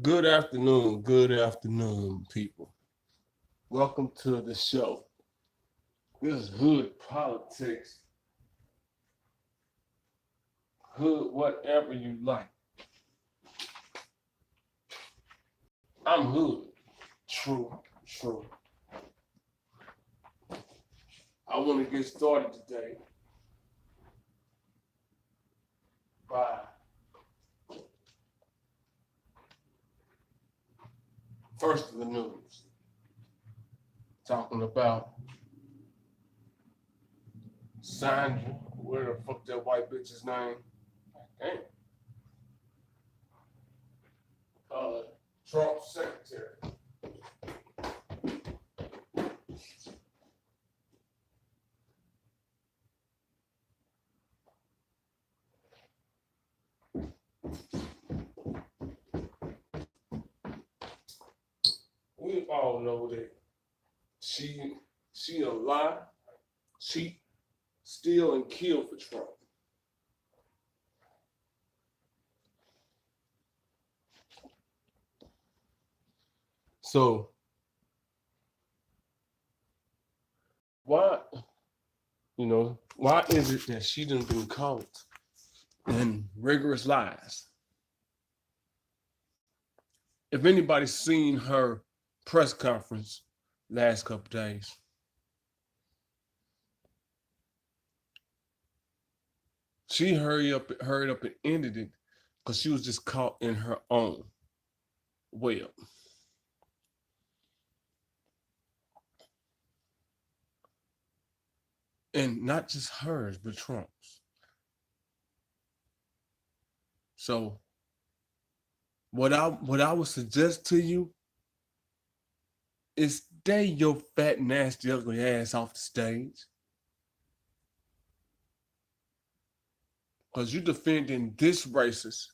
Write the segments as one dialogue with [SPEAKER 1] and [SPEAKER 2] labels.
[SPEAKER 1] Good afternoon, people. Welcome to the show. This is Hood Politics, Hood whatever you like. I'm Hood. True. I want to get started today by first of the news, talking about Sandra, where the fuck that white bitch's name? Damn. Trump's secretary. We all know that she a lie, cheat, steal, and kill for Trump. So why, why is it that she done been caught in rigorous lies? If anybody's seen her press conference last couple days, she hurried up and ended it because she was just caught in her own web. And not just hers, but Trump's. So what I would suggest to you is stay your fat, nasty, ugly ass off the stage. Because you're defending this racist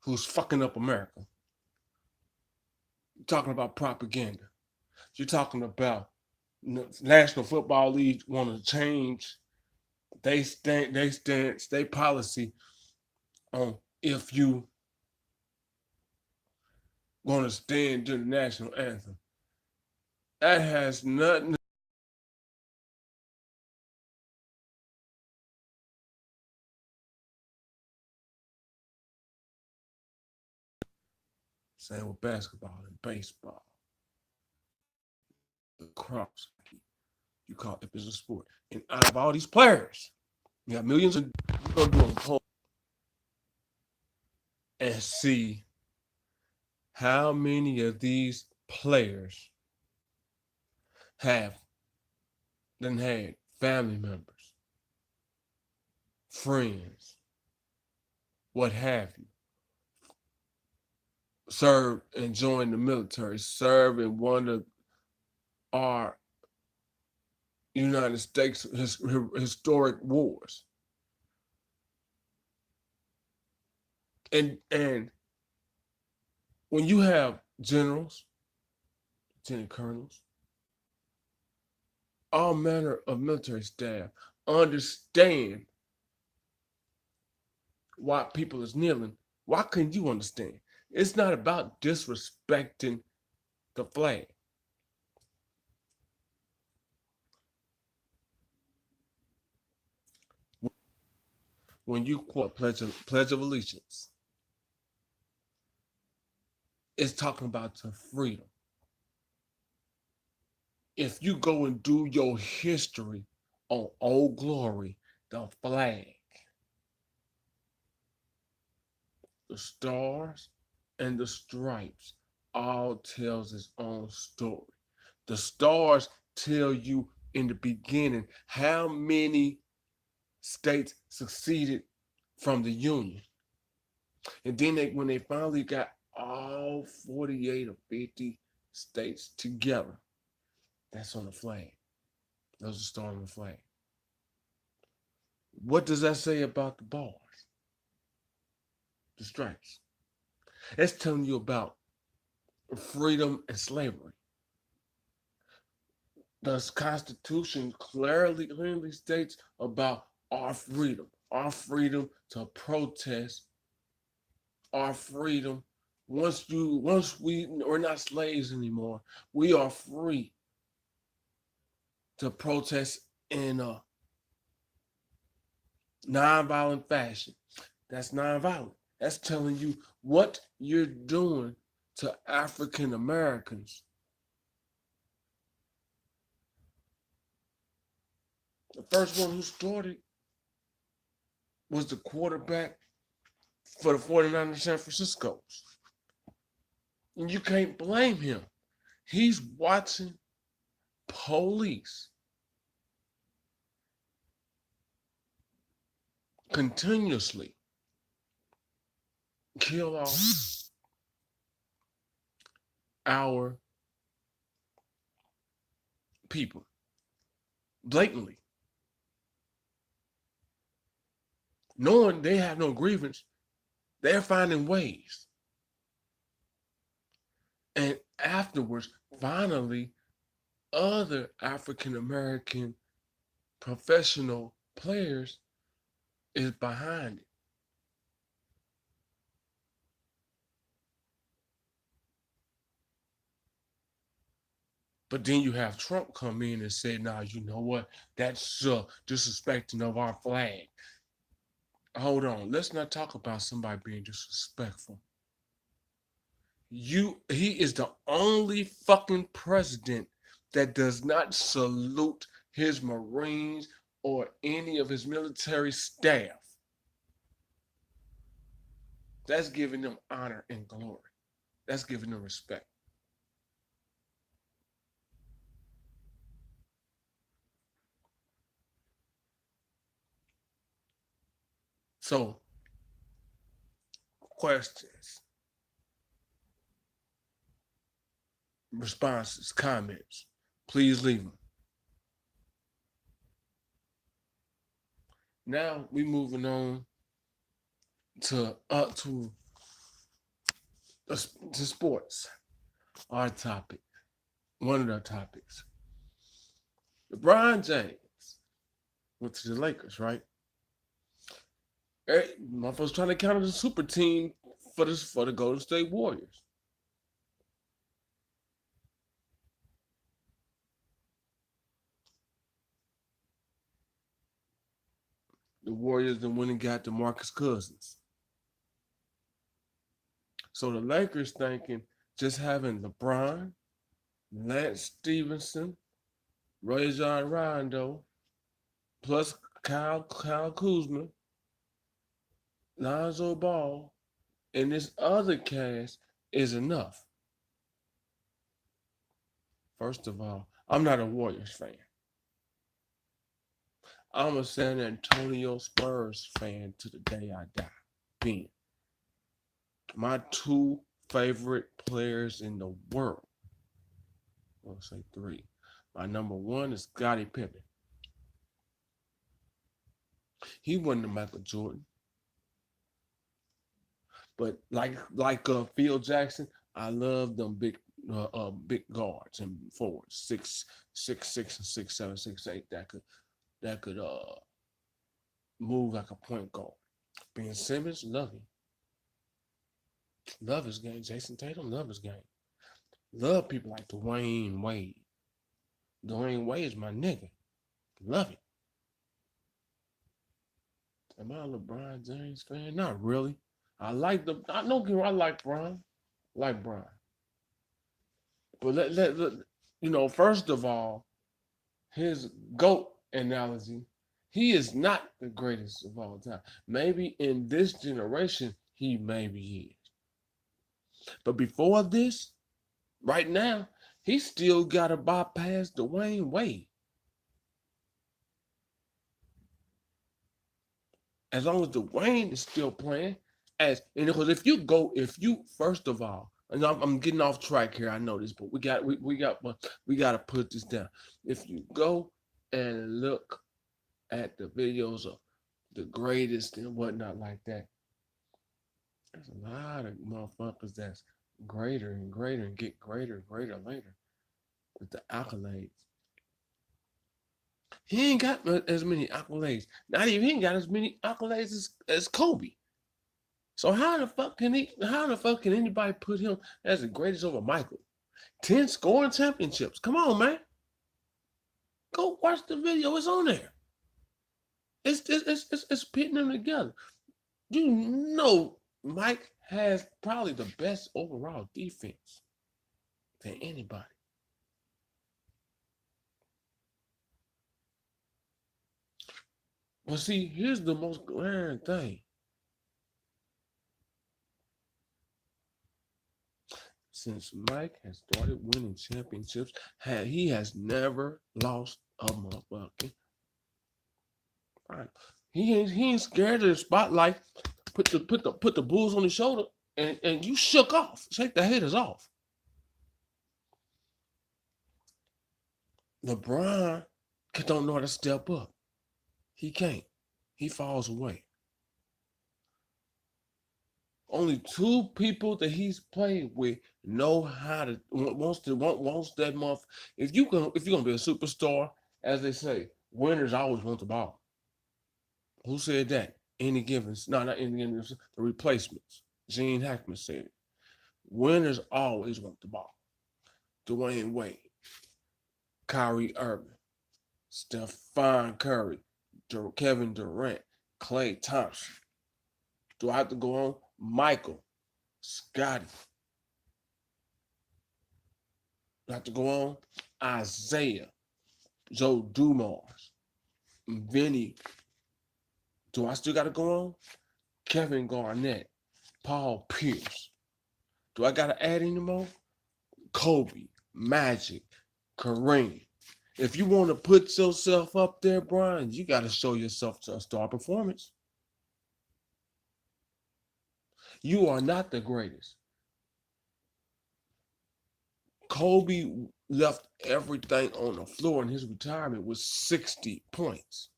[SPEAKER 1] who's fucking up America. You're talking about propaganda. You're talking about National Football League want to change they stance, they policy on if you going to stand to the national anthem. That has nothing same with basketball and baseball. The cross, you call it as a sport. And out of all these players, you got millions of you're gonna do a poll and see how many of these players have then had family members, friends, what have you, serve and join the military, serve in one of our United States historic wars. And when you have generals, lieutenant colonels, all manner of military staff understand why people is kneeling, why couldn't you understand? It's not about disrespecting the flag. When you quote Pledge of Allegiance, it's talking about the freedom. If you go and do your history on Old Glory, the flag, the stars and the stripes all tells its own story. The stars tell you in the beginning how many states succeeded from the Union. And then when they finally got all 48 or 50 states together, that's on the flag. Those are stars on the flag. What does that say about the bars? The stripes. That's telling you about freedom and slavery. The Constitution clearly states about our freedom to protest, our freedom Once we're not slaves anymore, we are free to protest in a nonviolent fashion. That's nonviolent. That's telling you what you're doing to African Americans. The first one who started was the quarterback for the 49ers San Francisco. And you can't blame him. He's watching police continuously kill off our people blatantly, knowing they have no grievance. They're finding ways. And afterwards, finally, other African American professional players is behind it. But then you have Trump come in and say, "Nah, you know what? That's disrespecting of our flag." Hold on, let's not talk about somebody being disrespectful. He is the only fucking president that does not salute his Marines or any of his military staff. That's giving them honor and glory. That's giving them respect. So, questions, responses, comments, please leave them. Now we moving on to to sports. Our topic, one of the topics. LeBron James went to the Lakers, right? Motherfuckers trying to count as a super team for the Golden State Warriors. The Warriors then went and got DeMarcus Cousins. So the Lakers thinking just having LeBron, Lance Stevenson, Rajon Rondo, plus Kyle Kuzma, Lonzo Ball, and this other cast is enough. First of all, I'm not a Warriors fan. I'm a San Antonio Spurs fan to the day I die. Being my two favorite players in the world. I'll say three. My number one is Scottie Pippen. He wasn't a Michael Jordan, but like Phil Jackson, I love them big guards and forwards, 6'6" and 6'7", 6'8", that could move like a point guard. Ben Simmons, love him. Love his game. Jason Tatum, love his game. Love people like Dwayne Wade. Dwayne Wade is my nigga. Love it. Am I a LeBron James fan? Not really. I like the. I know I like Bron. Like Bron. But first of all, his GOAT analogy, he is not the greatest of all time. Maybe in this generation, he maybe is. But before this, right now, he still got to bypass Dwayne Wade. As long as Dwayne is still playing, because if you first of all, and I'm getting off track here, I know this, but we got to put this down. If you go and look at the videos of the greatest and whatnot like that, there's a lot of motherfuckers that's greater and greater and get greater and greater later with the accolades. He ain't got as many accolades. Not even he ain't got as many accolades as Kobe. So how the fuck can anybody put him as the greatest over Michael? 10 scoring championships. Come on, man. Go watch the video. It's on there. It's pitting them together. You know Mike has probably the best overall defense than anybody. But see, here's the most glaring thing. Since Mike has started winning championships, he has never lost a motherfucking fight. He ain't scared of the spotlight. Put the Bulls on his shoulder and you shook off. Shake the haters off. LeBron don't know how to step up. He can't. He falls away. Only 2 people that he's played with know how to wants that month. If you're gonna be a superstar, as they say, winners always want the ball. Who said that? Any given, no, not any given, the replacements. Gene Hackman said it. Winners always want the ball. Dwayne Wade, Kyrie Irving, Stephon Curry, Kevin Durant, Klay Thompson. Do I have to go on? Michael, Scotty. Do I have to go on? Isaiah, Joe Dumars, Vinny. Do I still got to go on? Kevin Garnett, Paul Pierce. Do I got to add any more? Kobe, Magic, Kareem. If you want to put yourself up there, Brian, you got to show yourself to a star performance. You are not the greatest. Kobe left everything on the floor in his retirement with 60 points.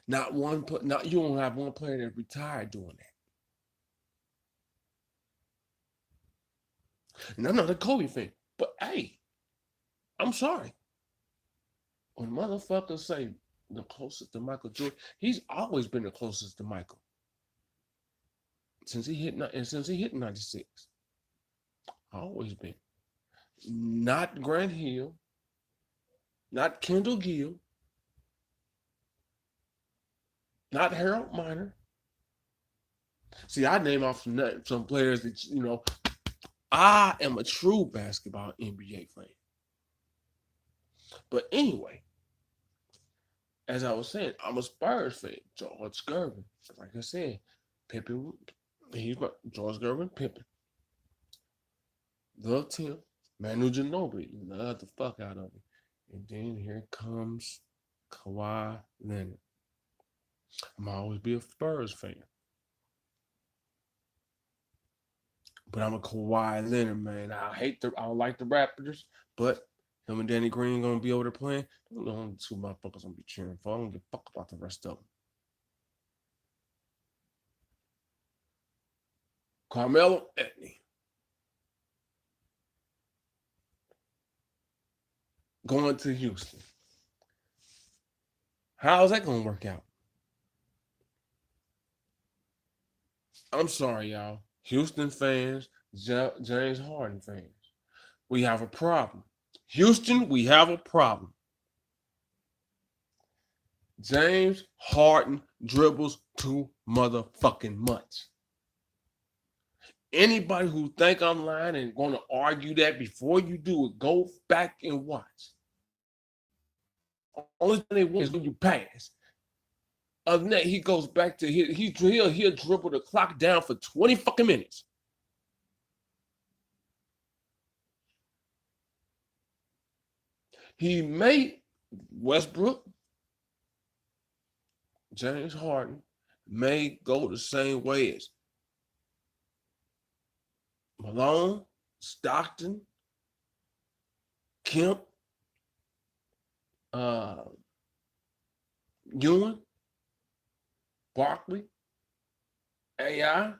[SPEAKER 1] You don't have one player that retired doing that. And I'm not a Kobe fan, but hey, I'm sorry. When motherfuckers say the closest to Michael Jordan, he's always been the closest to Michael. Since he hit 96. Always been. Not Grant Hill, not Kendall Gill, not Harold Miner. See, I name off some players that, I am a true basketball NBA fan. But anyway, as I was saying, I'm a Spurs fan. George Gervin. Like I said, Pippen, George Gervin, Pippen. Loved him. Manu Ginobili, loved the fuck out of him. And then here comes Kawhi Leonard. I'm always be a Spurs fan. But I'm a Kawhi Leonard, man. I don't like the Raptors, but him and Danny Green gonna be over there playing. Those are the only 2 motherfuckers I'm gonna be cheering for. I don't give a fuck about the rest of them. Carmelo Anthony. Going to Houston. How's that gonna work out? I'm sorry, y'all. Houston fans, James Harden fans. We have a problem. Houston, we have a problem. James Harden dribbles too motherfucking much. Anybody who think I'm lying and going to argue that before you do it, go back and watch. Only thing they want is when you pass. Other than that, he goes back to he'll dribble the clock down for 20 fucking minutes. He made Westbrook, James Harden may go the same way as Malone, Stockton, Kemp, Ewing, Barkley, AI.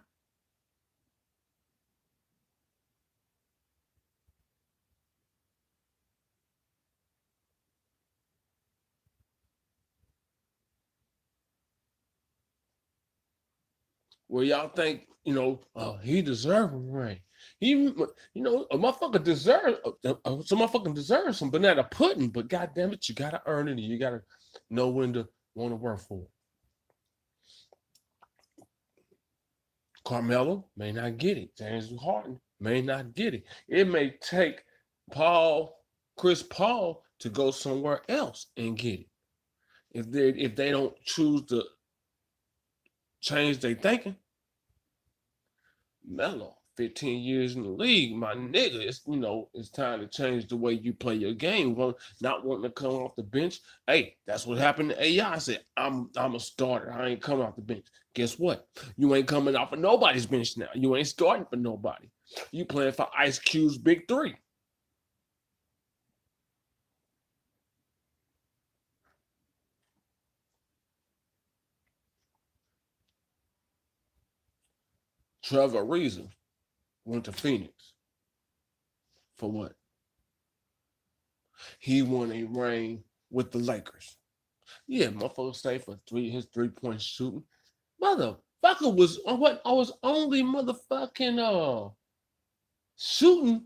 [SPEAKER 1] where y'all think, he deserves a ring. A motherfucker deserves some motherfucker deserves some banana pudding, but goddamn it, you gotta earn it and you gotta know when to want to work for it. Carmelo may not get it. James Harden may not get it. It may take Chris Paul, to go somewhere else and get it. If they don't choose to change their thinking. Melo, 15 years in the league, my nigga, it's time to change the way you play your game. Not wanting to come off the bench. Hey, that's what happened to AI. I said, I'm a starter. I ain't coming off the bench. Guess what? You ain't coming off of nobody's bench now. You ain't starting for nobody. You playing for Ice Cube's big three. Trevor Ariza went to Phoenix. For what? He won a ring with the Lakers. Yeah, motherfucker stayed for his 3-point shooting. Motherfucker was what? I was only motherfucking shooting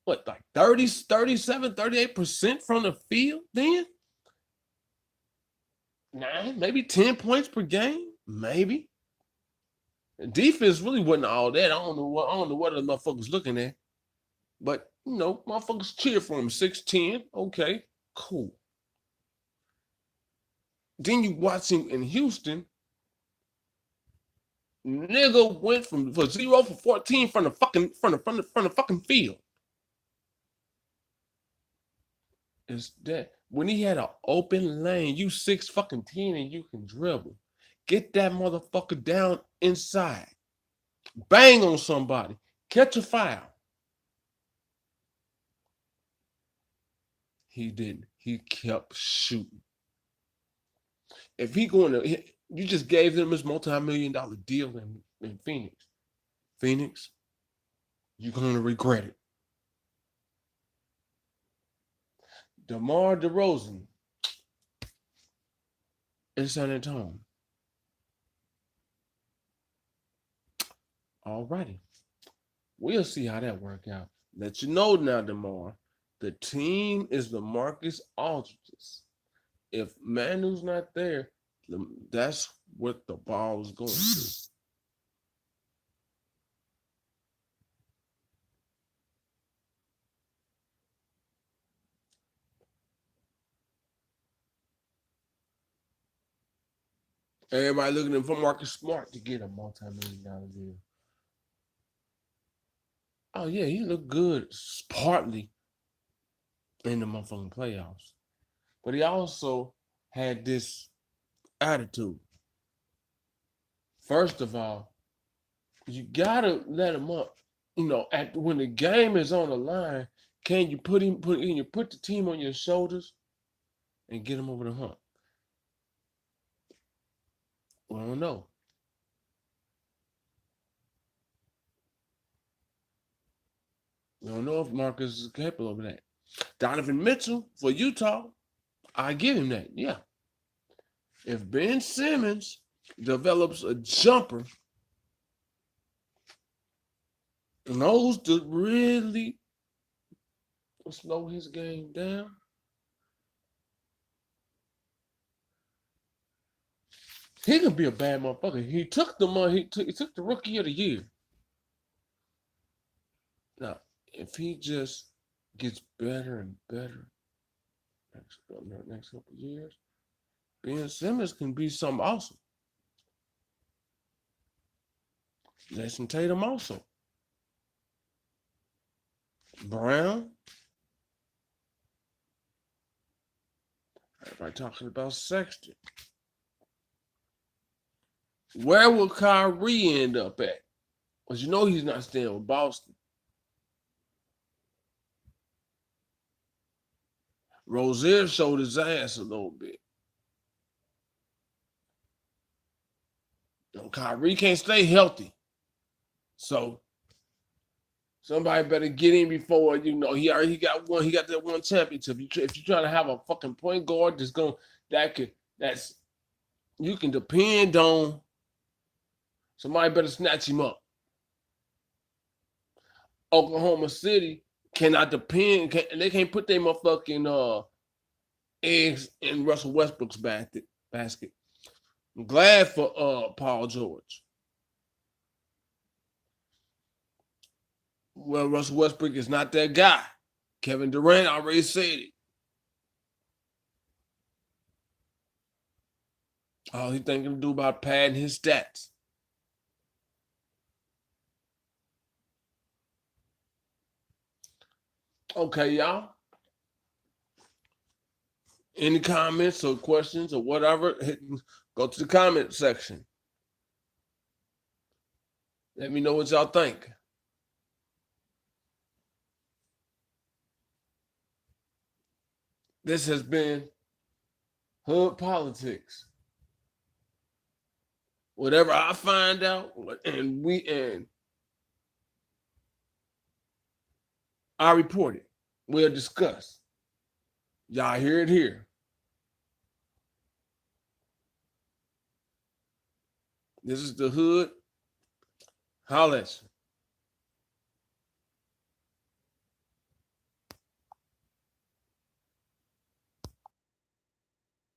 [SPEAKER 1] what, like 30, 37, 38% from the field then? 9, maybe 10 points per game, maybe. Defense really wasn't all that. I don't know what the motherfuckers looking at. But motherfuckers cheer for him. 6'10. Okay, cool. Then you watch him in Houston. Nigga went from 0 for 14 from the fucking field. It's that when he had an open lane, you 6'10" and you can dribble. Get that motherfucker down inside. Bang on somebody. Catch a foul. He didn't. He kept shooting. If he going to, you just gave him his multi-million-dollar deal in Phoenix. Phoenix, you're going to regret it. DeMar DeRozan in San Antonio. All righty. We'll see how that work out. Let you know now, DeMar. The team is the Marcus Aldridge's. If Manu's not there, that's what the ball is going to. Everybody looking for Marcus Smart to get a multi-million-dollar deal. Oh yeah, he looked good partly in the motherfucking playoffs, but he also had this attitude. First of all, you gotta let him up. When the game is on the line, can you put the team on your shoulders and get him over the hump? I don't know. We don't know if Marcus is capable of that. Donovan Mitchell for Utah, I give him that. Yeah. If Ben Simmons develops a jumper, knows to really slow his game down, he can be a bad motherfucker. He took the money. He took the Rookie of the Year. Now, if he just gets better and better next couple of years, Ben Simmons can be something awesome. Jason Tatum also. Brown. Everybody talking about Sexton. Where will Kyrie end up at? Because he's not staying with Boston. Rozier showed his ass a little bit. Kyrie can't stay healthy. So somebody better get in before he already got one. He got that one championship. If you're trying to have a fucking point guard you can depend on Somebody better snatch him up. Oklahoma City cannot depend. They can't put their motherfucking eggs in Russell Westbrook's basket. I'm glad for Paul George. Well, Russell Westbrook is not that guy. Kevin Durant already said it. All he thinking to do about padding his stats. Okay, y'all. Any comments or questions or whatever, go to the comment section. Let me know what y'all think. This has been Hood Politics. Whatever I find out, and I report it. We'll discuss. Y'all hear it here. This is the Hood. Holla at you.